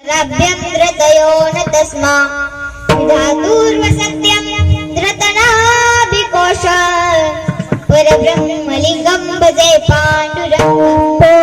राभ्यं धृतयो न तस्मा विधातुर्वसत्यं धृतनाभिकोश परब्रह्मलिङ्गं भजे पाण्डुरङ्गं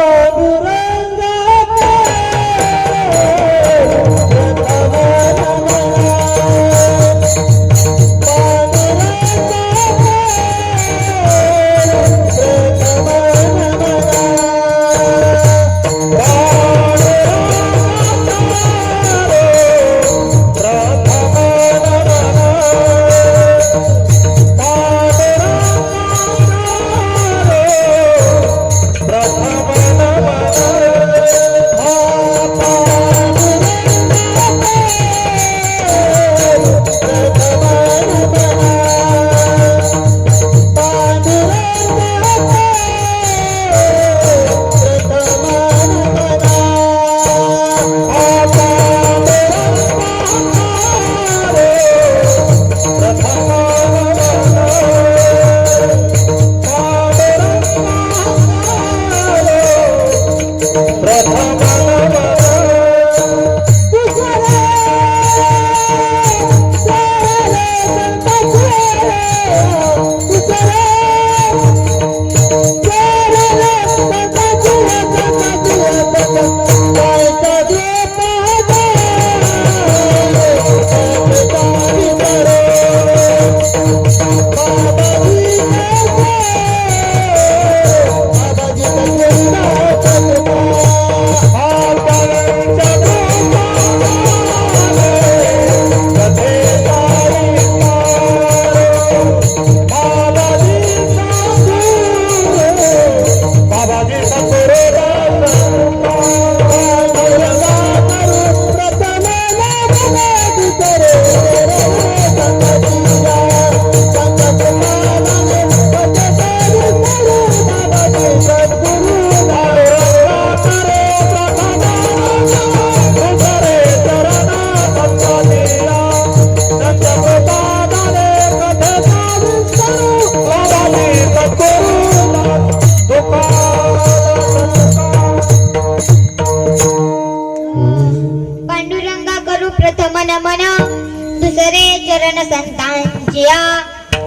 दुसरे चरण संतांच्या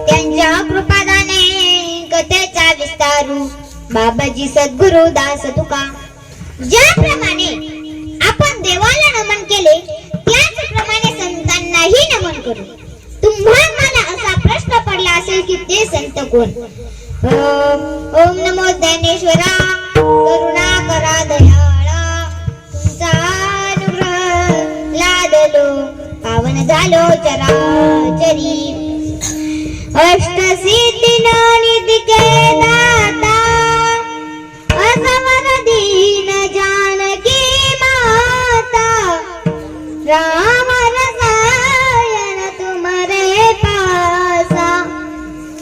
त्यांच्या कृपादाने कथेचा विस्तारू बाबाजी सद्गुरु दास तुका. ज्याप्रमाणे आपण देवाला नमन केले त्याचप्रमाणे संतांनाही नमन करू. तुम्हाला असा प्रश्न पडला असेल की ते संत कोण? ओम नमो ज्ञानेश्वरा करुणाकरा दयाळा तुमचा अनुग्रह लादलो पावन झालो चराचरी. अष्टसिद्धीना निधिके दाता असमन दीन जानकी माता. राम रसायन तुम्हारे पासा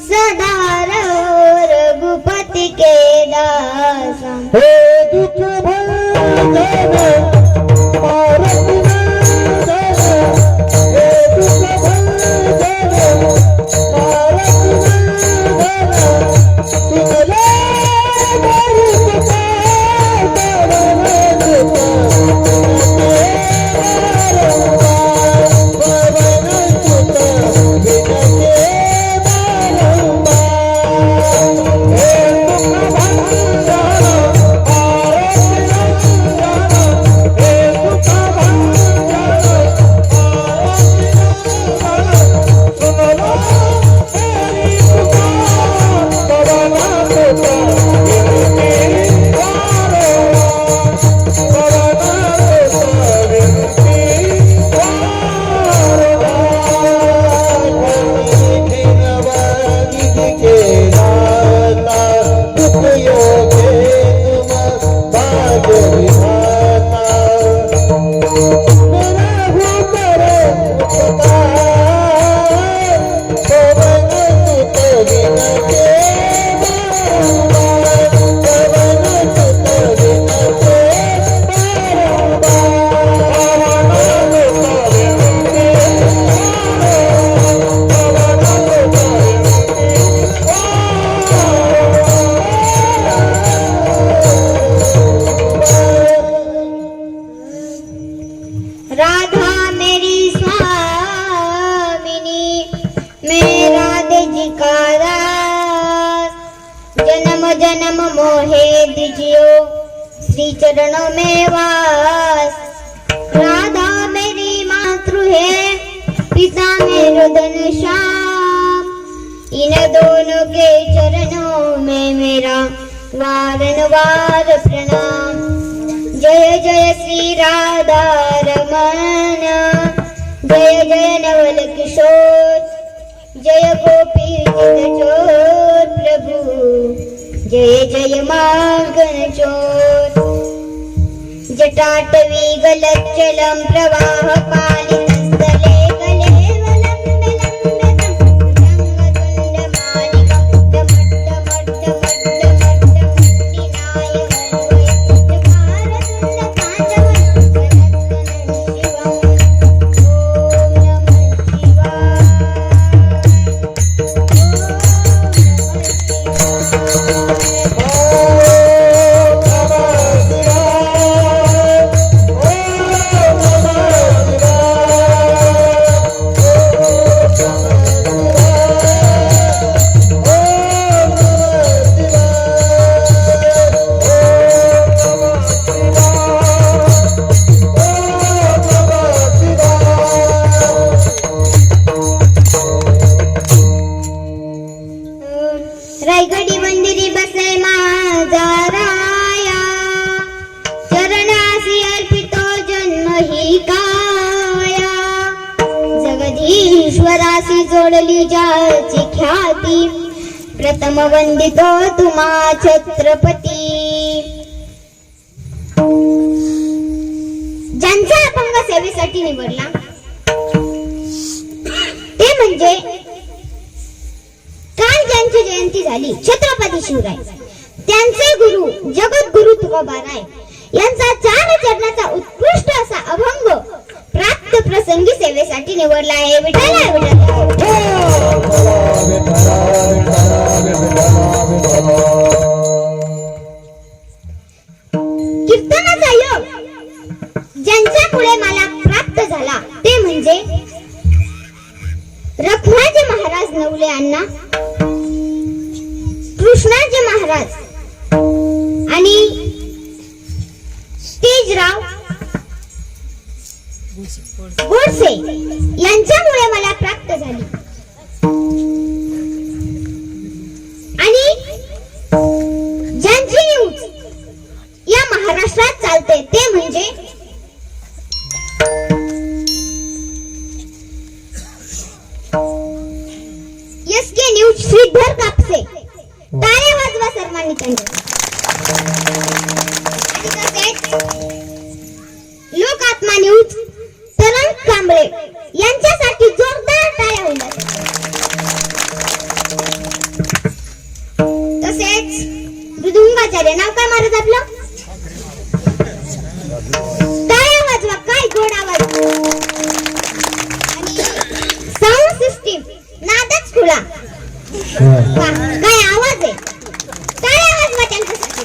सदा रहो रघुपति के दासा. हे दुख भंजन मोहे दीजियो श्री चरणों में वास। राधा मेरी मातृ है, पिता मेरा घनश्याम। इन दोनों के चरणों में मेरा वारंवार प्रणाम। जय जय श्री राधा रमण, जय जय नवल किशोर, जय गोपी चोर प्रभु, जय जय मागन चोर। जटाटवी गलच्चलं प्रवाह पालितस्थले गले रायगडी मंदिरी बसे माझा राया, चरणासी अर्पितो जन्म ही काया। जगदीश्वरासी जोडली ज्याची ख्याती, प्रथम वंदितो तुम्हा छत्रपती। ज्यांचा अभंग सेवेसाठी निवडला ते म्हणजे काल ज्यांची जयंती झाली छत्रपती शिवराय, त्यांचे गुरु जगद्गुरु तुकोबाराय यांचा 4 चरणाचा उत्कृष्ट असा अभंग प्राप्त प्रसंगी सेवेसाठी निवडला आहे। विठ्ठला विठ्ठला कीर्तनाचा योग ज्यांच्यामुळे मला प्राप्त झाला ते म्हणजे रखमाजी महाराज नवले अण्णा, कृष्णाजी महाराज आणि तेजराव गोडसे यांच्यामुळे मला प्राप्त झाली। आणि ज्यांची न्यूज या महाराष्ट्रात चालते ते म्हणजे एसके न्यूज श्रीधर कापसे। टाळ्या वाजवा सर्वांनी त्यांच्या। आणि तसेच लोकात्मा न्यूज तरंग कांबळे यांच्यासाठी जोरदार टाळ्या होऊ द्या। तसेच मृदुंगाचार्य नाव काय महाराज आपलं? टाळ्या वाजवा, काय गोड आवाज। आणि साऊंड सिस्टीम नादच खुला, काय आवाज आहे, टाळ्या वाजवा त्यांच्यासाठी।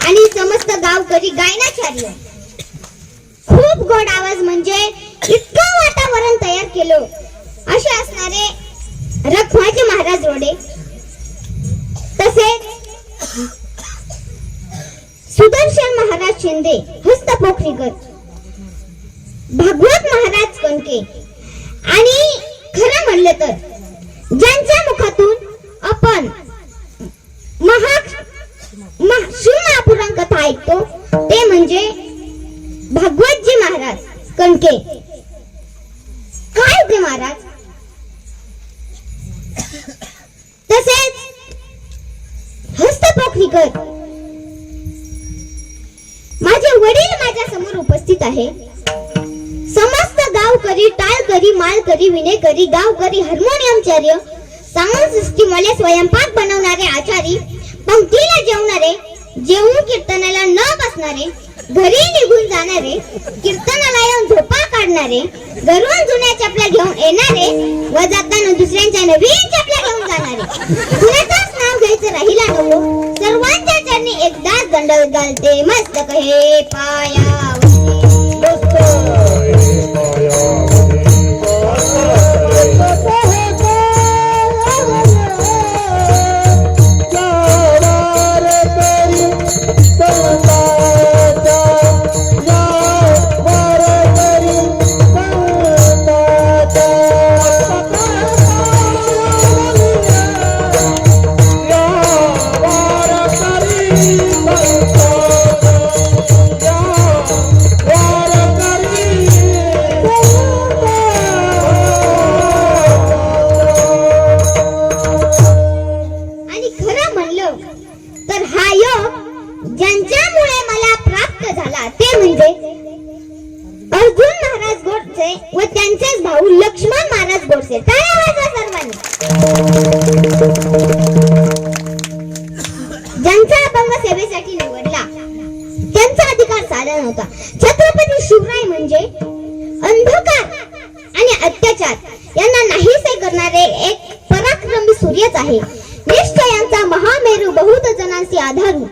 आणि समस्त गावकरी गायनाचार्य, खूप गोड आवाज म्हणजे इतकं वातावरण तयार केलं असे असणारे रखमाजी महाराज रोडे, तसेच सुदर्शन महाराज शिंदे हस्तपोखरीकर, भागवत महाराज कणके आणि खरं म्हणलं तर ज्यांच्या मुखातून आपण शिवमहापुराण कथा ऐकतो ते म्हणजे भागवतजी महाराज कणके। काय ते महाराज? तसेच हस्तपोखरीकर माझे वडील माझ्या समोर उपस्थित आहे। समस्त गावकरी, टाळकरी, मालकरी, विनेकरी, गावकरी, हार्मोनियमचार्य, साऊंड सिस्टीम वाले, स्वयंपाक बनवणारे आचारी, पंक्तीला जेवणारे, जेवून कीर्तनाला न बसणारे, घरी निघून जाणारे, कीर्तनाला येऊन झोपा काढणारे, घरून जुन्या चपल्या घेऊन येणारे व जाताना दुसऱ्यांच्या नवीन चपल्या घेऊन जाणारे, कुणाचंच नाव घ्यायचं राहिला नको, सर्वांच्या चरणी एकदाच दंडवत घालते मस्तक हे पायावरती। आणि खरं म्हणलं तर हा योग ज्यांच्यामुळे मला प्राप्त झाला ते म्हणजे अर्जुन महाराज गोडसे व त्यांचेच भाऊ लक्ष्मण महाराज गोडसे. टाळ्या वाजवा सर्वांनी. ज्यांचा अभंग सेवेसाठी निवडला त्यांचा अधिकार साधा नव्हता. छत्रपती शिवराय म्हणजे अंधकार आणि अत्याचार यांना नाहीसे करणारे एक पराक्रमी सूर्यच आहे. निष्ठयांचा महामेरू बहुत जणांशी आधारू